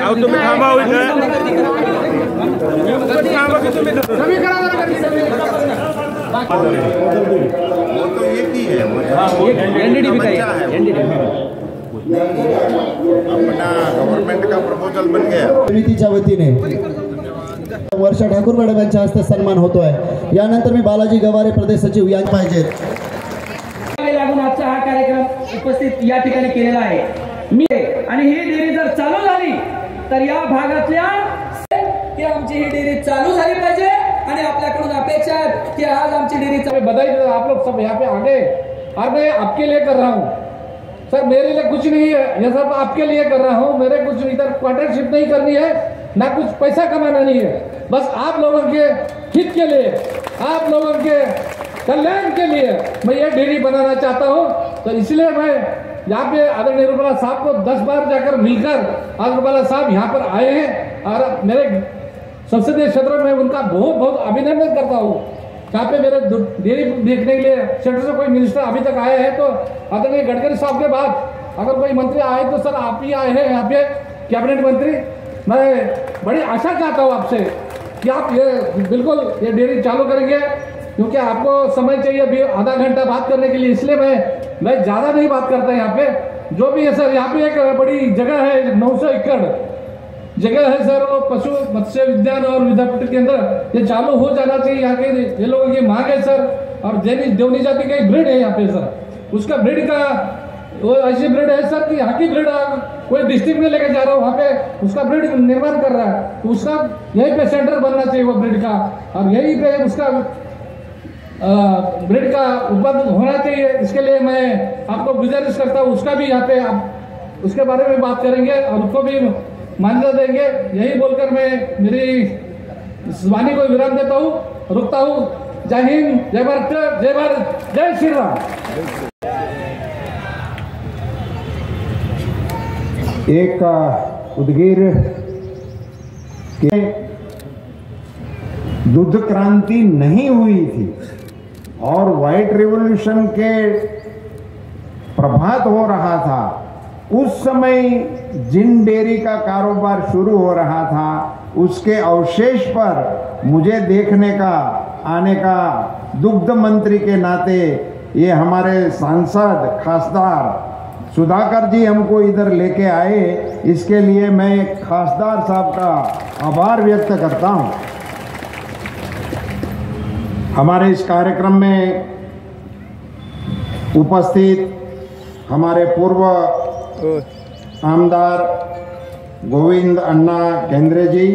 तुम्ही थांबा वो तो एक ही है, एनडीडीबी का है, एनडीडीबी अपना गव्हर्नमेंट का प्रपोजल बन गया। समितीच्या वतीने वर्षा ठाकूर मॅडम यांच्या हस्ते सन्मान होतोय। यानंतर मी बालाजी गवारे प्रदेश सचिव यांचे पाहिजेत लागून आजचा हा कार्यक्रम उपस्थित या ठिकाणी केलेला आहे मी आणि ही डेअरी जर चालू झाली तर या भागातल्या की आमची ही डेअरी चालू झाली पाहिजे आणि आपल्याकडून अपेक्षा आहे की आज आमची डेअरी चालू। बधाई आप लोग सब यहाँ पे आगे और मैं आपके लिए कर रहा हूँ सर, मेरे लिए कुछ नहीं है, ये सब आपके लिए कर रहा हूँ। मेरे कुछ इधर पार्टनरशिप नहीं करनी है, ना कुछ पैसा कमाना नहीं है, बस आप लोगों के हित के लिए, आप लोगों के कल्याण के लिए मैं ये डेयरी बनाना चाहता हूँ। तो इसलिए मैं यहाँ पे आदरणीय रूपाला साहब को 10 बार जाकर मिलकर आज रूपाला साहब यहाँ पर आए हैं और मेरे संसदीय क्षेत्र में उनका बहुत बहुत अभिनंदन करता हूँ। यहाँ पे मेरे डेयरी देखने के लिए सेंटर से कोई मिनिस्टर अभी तक आए हैं तो आदरणीय गडकरी साहब के बाद अगर कोई मंत्री आए तो सर आप ही आए हैं यहाँ पे कैबिनेट मंत्री। मैं बड़ी आशा चाहता हूँ आपसे कि आप ये बिल्कुल ये डेयरी चालू करेंगे, क्योंकि आपको समय चाहिए अभी आधा घंटा बात करने के लिए, इसलिए मैं ज़्यादा नहीं बात करता यहाँ पे। जो भी है सर, यहाँ पे एक बड़ी जगह है, 900 एकड़ जगह है सर, वो पशु मत्स्य विज्ञान और विद्यापीठ के अंदर ये चालू हो जाना चाहिए। यहाँ के ये लोगों की मांग है सर, और देवनी जाति का एक ब्रीड है यहाँ पे सर, उसका ब्रीड का वो ऐसी ब्रीड है सर कि यहाँ की ब्रीड कोई डिस्ट्रिक्ट में लेके जा रहा हूँ, वहाँ पे उसका ब्रीड निर्माण कर रहा है, तो उसका यहीं पे सेंटर बनना चाहिए वो ब्रीड का, और यहीं पे उसका ब्रीड का उत्पादन होना चाहिए। इसके लिए मैं आपको गुजारिश करता हूँ, उसका भी यहाँ पे आप उसके बारे में बात करेंगे और उसको भी मान्यता देंगे। यही बोलकर मैं मेरी वाणी को विराम देता हूँ, रुकता हूँ। जय हिंद, जय भारत, जय भारत, जय श्री राम। एक उदगीर के दुग्ध क्रांति नहीं हुई थी और व्हाइट रिवॉल्यूशन के प्रभात हो रहा था, उस समय जिन डेयरी का कारोबार शुरू हो रहा था उसके अवशेष पर मुझे देखने का आने का दुग्ध मंत्री के नाते ये हमारे सांसद खासदार सुधाकर जी हमको इधर लेके आए, इसके लिए मैं खासदार साहब का आभार व्यक्त करता हूं। हमारे इस कार्यक्रम में उपस्थित हमारे पूर्व आमदार गोविंद अन्ना केंद्रे जी,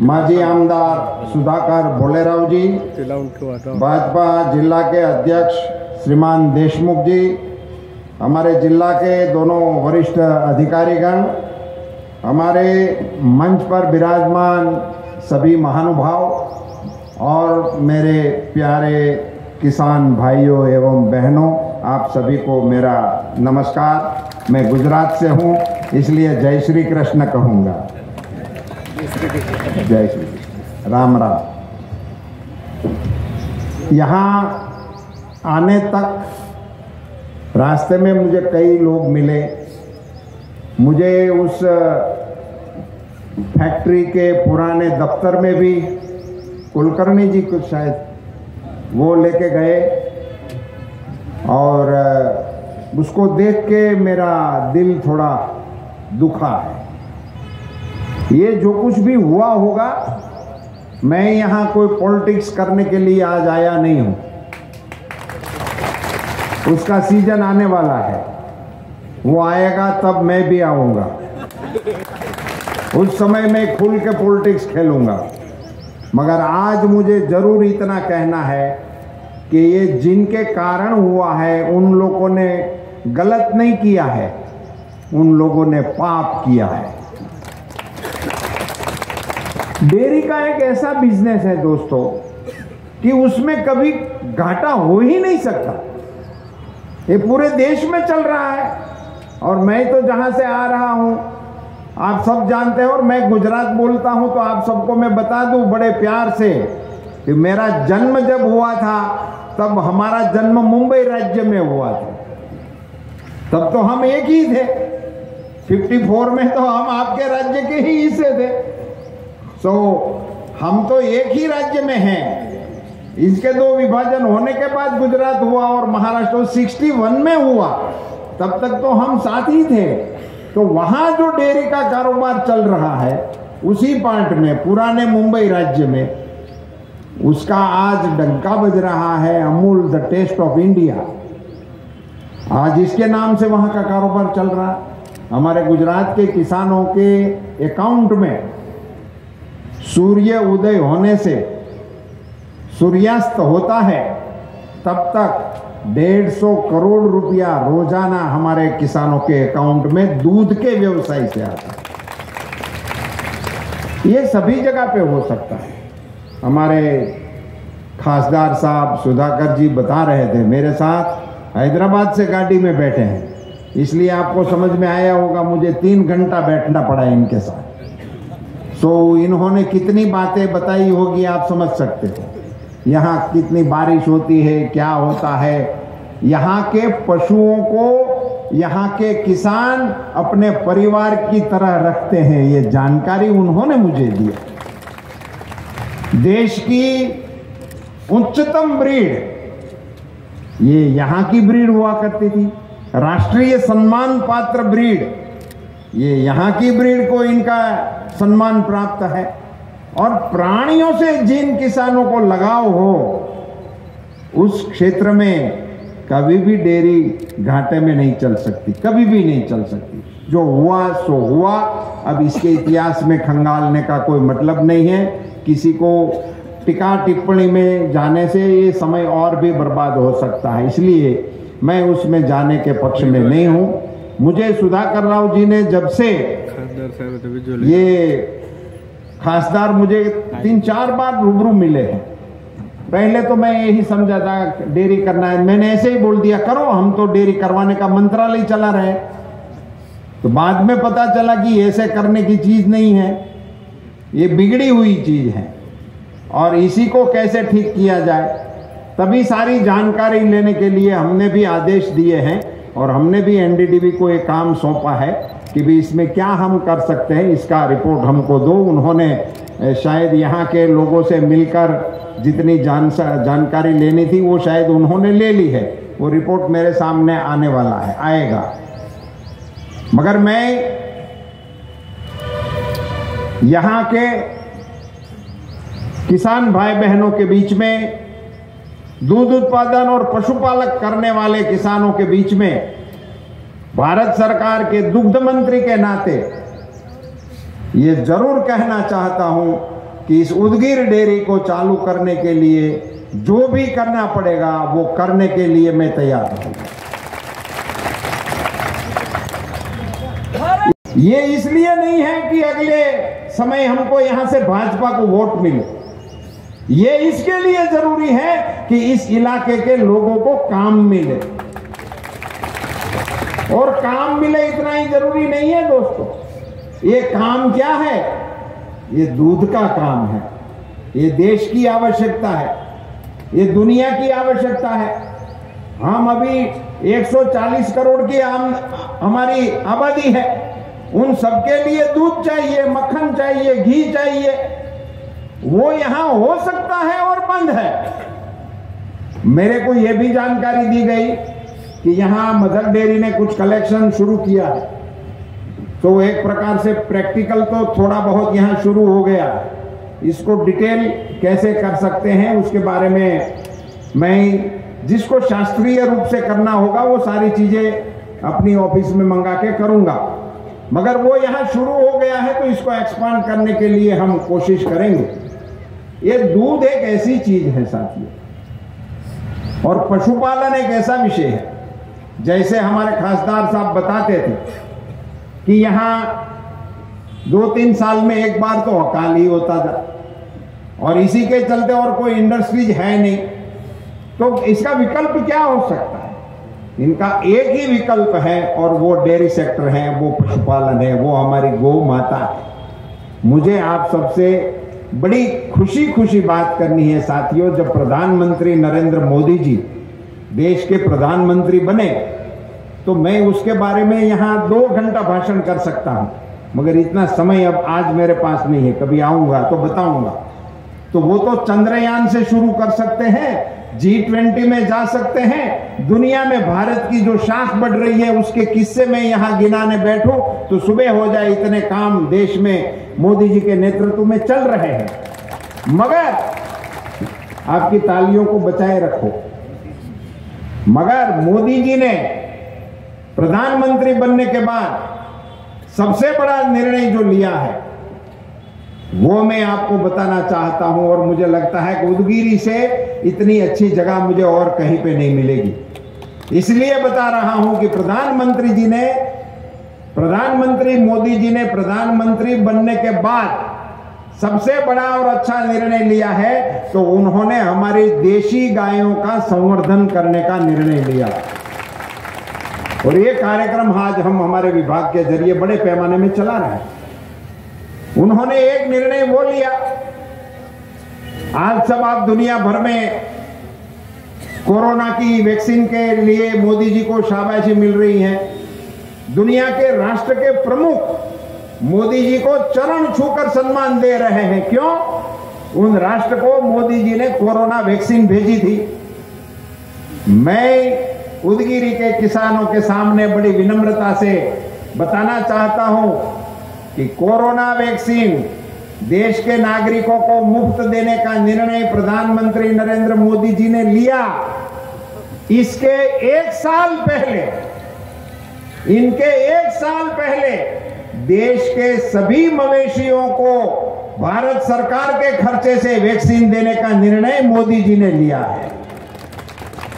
माजी आमदार सुधाकर भोलेराव जी, भाजपा जिला के अध्यक्ष श्रीमान देशमुख जी, हमारे जिला के दोनों वरिष्ठ अधिकारीगण, हमारे मंच पर विराजमान सभी महानुभाव और मेरे प्यारे किसान भाइयों एवं बहनों, आप सभी को मेरा नमस्कार। मैं गुजरात से हूँ, इसलिए जय श्री कृष्ण कहूँगा। जय श्री कृष्ण, राम राम। यहाँ आने तक रास्ते में मुझे कई लोग मिले, मुझे उस फैक्ट्री के पुराने दफ्तर में भी कुलकर्णी जी कुछ शायद वो लेके गए और उसको देख के मेरा दिल थोड़ा दुखा है। ये जो कुछ भी हुआ होगा, मैं यहाँ कोई पॉलिटिक्स करने के लिए आज आया नहीं हूँ, उसका सीजन आने वाला है, वो आएगा तब मैं भी आऊँगा, उस समय मैं खुल के पॉलिटिक्स खेलूँगा। मगर आज मुझे जरूर इतना कहना है कि ये जिनके कारण हुआ है उन लोगों ने गलत नहीं किया है, उन लोगों ने पाप किया है। डेयरी का एक ऐसा बिजनेस है दोस्तों कि उसमें कभी घाटा हो ही नहीं सकता। ये पूरे देश में चल रहा है और मैं तो जहां से आ रहा हूं आप सब जानते हैं, और मैं गुजरात बोलता हूं तो आप सबको मैं बता दूं बड़े प्यार से कि मेरा जन्म जब हुआ था तब हमारा जन्म मुंबई राज्य में हुआ था, तब तो हम एक ही थे, 54 में तो हम आपके राज्य के ही हिस्से थे। सो हम तो एक ही राज्य में हैं। इसके दो विभाजन होने के बाद गुजरात हुआ और महाराष्ट्र 61 में हुआ, तब तक तो हम साथ ही थे। तो वहां जो डेयरी का कारोबार चल रहा है उसी पार्ट में, पुराने मुंबई राज्य में, उसका आज डंका बज रहा है Amul the taste of India. आज इसके नाम से वहां का कारोबार चल रहा है। हमारे गुजरात के किसानों के अकाउंट में सूर्य उदय होने से सूर्यास्त होता है तब तक 150 करोड़ रुपया रोजाना हमारे किसानों के अकाउंट में दूध के व्यवसाय से आता है। ये सभी जगह पे हो सकता है। हमारे खासदार साहब सुधाकर जी बता रहे थे, मेरे साथ हैदराबाद से गाड़ी में बैठे हैं, इसलिए आपको समझ में आया होगा मुझे 3 घंटा बैठना पड़ा इनके साथ। तो इन्होंने कितनी बातें बताई होगी आप समझ सकते हो। यहाँ कितनी बारिश होती है, क्या होता है, यहाँ के पशुओं को यहाँ के किसान अपने परिवार की तरह रखते हैं, ये जानकारी उन्होंने मुझे दी। देश की उच्चतम ब्रीड ये यहाँ की ब्रीड हुआ करती थी। राष्ट्रीय सम्मान पात्र ब्रीड ये यहाँ की ब्रीड को इनका सम्मान प्राप्त है। और प्राणियों से जिन किसानों को लगाव हो उस क्षेत्र में कभी भी डेयरी घाटे में नहीं चल सकती, कभी भी नहीं चल सकती। जो हुआ सो हुआ। अब इसके इतिहास में खंगालने का कोई मतलब नहीं है। किसी को टिका टिप्पणी में जाने से ये समय और भी बर्बाद हो सकता है, इसलिए मैं उसमें जाने के पक्ष में नहीं हूं। मुझे सुधाकर राव जी ने जब से ये खासदार मुझे 3-4 बार रूबरू मिले हैं, पहले तो मैं यही समझा था डेयरी करना है, मैंने ऐसे ही बोल दिया करो, हम तो डेयरी करवाने का मंत्रालय चला रहे। तो बाद में पता चला कि ऐसे करने की चीज नहीं है, ये बिगड़ी हुई चीज है और इसी को कैसे ठीक किया जाए, तभी सारी जानकारी लेने के लिए हमने भी आदेश दिए हैं और हमने भी एनडीडीबी को एक काम सौंपा है कि भी इसमें क्या हम कर सकते हैं, इसका रिपोर्ट हमको दो। उन्होंने शायद यहाँ के लोगों से मिलकर जितनी जानकारी लेनी थी वो शायद उन्होंने ले ली है। वो रिपोर्ट मेरे सामने आने वाला है, आएगा। मगर मैं यहाँ के किसान भाई बहनों के बीच में, दूध उत्पादन और पशुपालक करने वाले किसानों के बीच में, भारत सरकार के दुग्ध मंत्री के नाते ये जरूर कहना चाहता हूं कि इस उदगीर डेयरी को चालू करने के लिए जो भी करना पड़ेगा वो करने के लिए मैं तैयार हूं। ये इसलिए नहीं है कि अगले समय हमको यहां से भाजपा को वोट मिले, ये इसके लिए जरूरी है कि इस इलाके के लोगों को काम मिले। और काम मिले इतना ही जरूरी नहीं है दोस्तों, ये काम क्या है, ये दूध का काम है, ये देश की आवश्यकता है, ये दुनिया की आवश्यकता है। हम अभी 140 करोड़ की हमारी आबादी है, उन सबके लिए दूध चाहिए, मक्खन चाहिए, घी चाहिए। वो यहां हो सकता है और बंद है। मेरे को यह भी जानकारी दी गई कि यहां मदर डेयरी ने कुछ कलेक्शन शुरू किया है, तो एक प्रकार से प्रैक्टिकल तो थोड़ा बहुत यहां शुरू हो गया। इसको डिटेल कैसे कर सकते हैं उसके बारे में मैं, जिसको शास्त्रीय रूप से करना होगा वो सारी चीजें अपनी ऑफिस में मंगा के करूंगा। मगर वो यहां शुरू हो गया है तो इसको एक्सपांड करने के लिए हम कोशिश करेंगे। ये दूध एक ऐसी चीज है साथियों, और पशुपालन एक ऐसा विषय है, जैसे हमारे खासदार साहब बताते थे कि यहाँ 2-3 साल में एक बार तो अकाल ही होता था और इसी के चलते और कोई इंडस्ट्रीज है नहीं, तो इसका विकल्प क्या हो सकता है? इनका एक ही विकल्प है और वो डेयरी सेक्टर है, वो पशुपालन है, वो हमारी गौ माता है। मुझे आप सबसे बड़ी खुशी बात करनी है साथियों, जब प्रधानमंत्री नरेंद्र मोदी जी देश के प्रधानमंत्री बने तो मैं उसके बारे में यहाँ 2 घंटा भाषण कर सकता हूँ, मगर इतना समय अब आज मेरे पास नहीं है। कभी आऊंगा तो बताऊंगा। तो वो तो चंद्रयान से शुरू कर सकते हैं, G20 में जा सकते हैं। दुनिया में भारत की जो शाख बढ़ रही है उसके किस्से में यहाँ गिनाने बैठो तो सुबह हो जाए। इतने काम देश में मोदी जी के नेतृत्व में चल रहे हैं, मगर आपकी तालियों को बचाए रखो। मगर मोदी जी ने प्रधानमंत्री बनने के बाद सबसे बड़ा निर्णय जो लिया है वो मैं आपको बताना चाहता हूं, और मुझे लगता है कि उदगिरी से इतनी अच्छी जगह मुझे और कहीं पे नहीं मिलेगी। इसलिए बता रहा हूं कि प्रधानमंत्री मोदी जी ने प्रधानमंत्री बनने के बाद सबसे बड़ा और अच्छा निर्णय लिया है, तो उन्होंने हमारी देशी गायों का संवर्धन करने का निर्णय लिया। और ये कार्यक्रम आज हम हमारे विभाग के जरिए बड़े पैमाने में चला रहे हैं। उन्होंने एक निर्णय वो लिया, आज सब आप दुनिया भर में कोरोना की वैक्सीन के लिए मोदी जी को शाबाशी मिल रही है। दुनिया के राष्ट्र के प्रमुख मोदी जी को चरण छूकर सम्मान दे रहे हैं। क्यों? उन राष्ट्र को मोदी जी ने कोरोना वैक्सीन भेजी थी। मैं उदगिरी के किसानों के सामने बड़ी विनम्रता से बताना चाहता हूं कि कोरोना वैक्सीन देश के नागरिकों को मुफ्त देने का निर्णय प्रधानमंत्री नरेंद्र मोदी जी ने लिया। इसके 1 साल पहले, इनके 1 साल पहले देश के सभी मवेशियों को भारत सरकार के खर्चे से वैक्सीन देने का निर्णय मोदी जी ने लिया है।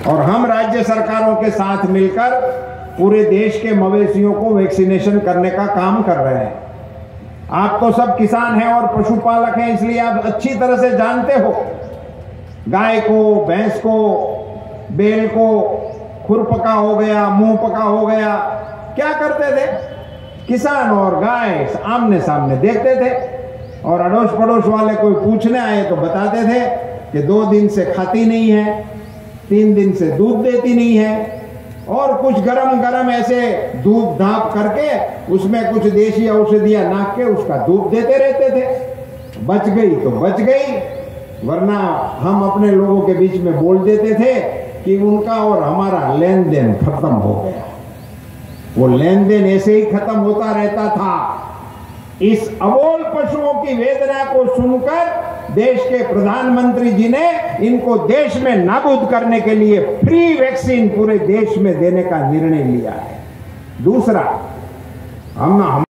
और हम राज्य सरकारों के साथ मिलकर पूरे देश के मवेशियों को वैक्सीनेशन करने का काम कर रहे हैं। आप तो सब किसान हैं और पशुपालक हैं, इसलिए आप अच्छी तरह से जानते हो गाय को, भैंस को, बैल को खुरपका हो गया, मुंह पका हो गया, क्या करते थे? किसान और गाय आमने सामने देखते थे, और अड़ोस पड़ोस वाले कोई पूछने आए तो बताते थे कि 2 दिन से खाती नहीं है, 3 दिन से दूध देती नहीं है, और कुछ गरम ऐसे दूध धाप करके उसमें कुछ देशी औषधियां नाक के उसका दूध देते रहते थे। बच गई तो बच गई, वरना हम अपने लोगों के बीच में बोल देते थे कि उनका और हमारा लेन देन खत्म हो गया। वो लेन देन ऐसे ही खत्म होता रहता था। इस अबोल पशुओं की वेदना को सुनकर देश के प्रधानमंत्री जी ने इनको देश में नाबूद करने के लिए फ्री वैक्सीन पूरे देश में देने का निर्णय लिया है। दूसरा, हम